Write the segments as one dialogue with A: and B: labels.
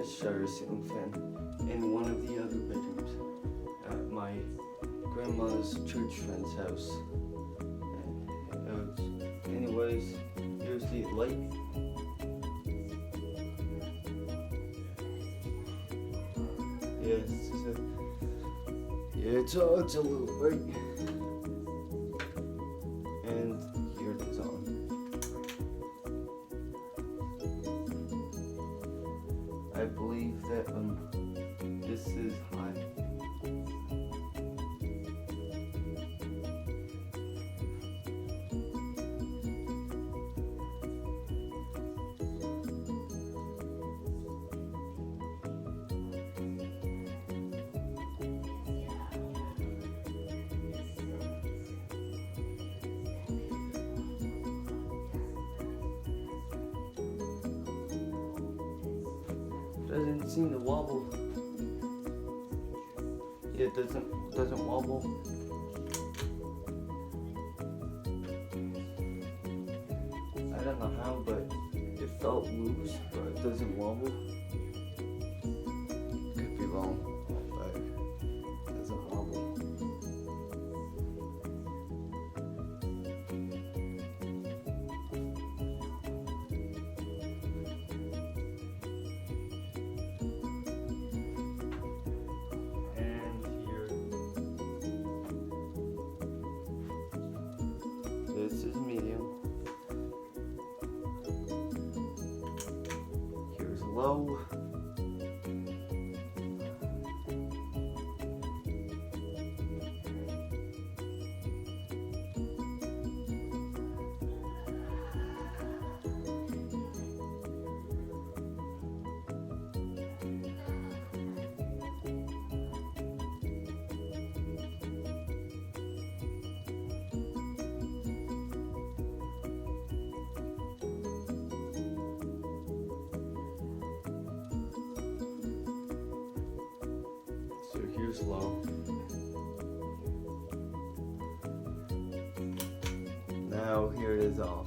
A: Cheshire ceiling fan in one of the other bedrooms at my grandma's church friend's house. Anyways, here's the light. It's a little bright. And here it is on. I believe that this is high. Doesn't seem to wobble. Yeah, it doesn't wobble. I don't know how, but it felt loose, but it doesn't wobble. Could be wrong, but it doesn't wobble. This is medium. Here's low. So here's low. Now here it is off.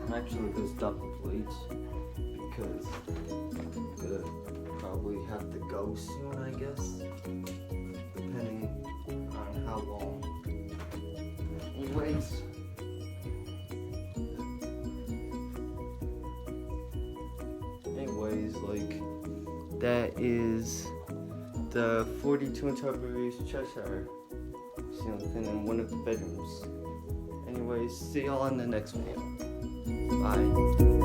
A: I'm actually gonna stop the plates because I'm gonna probably have to go soon, I guess, depending on how long. Anyways. Like, that is the 42-inch Breeze Cheshire ceiling fan in one of the bedrooms. Anyways, see y'all in the next video. Bye.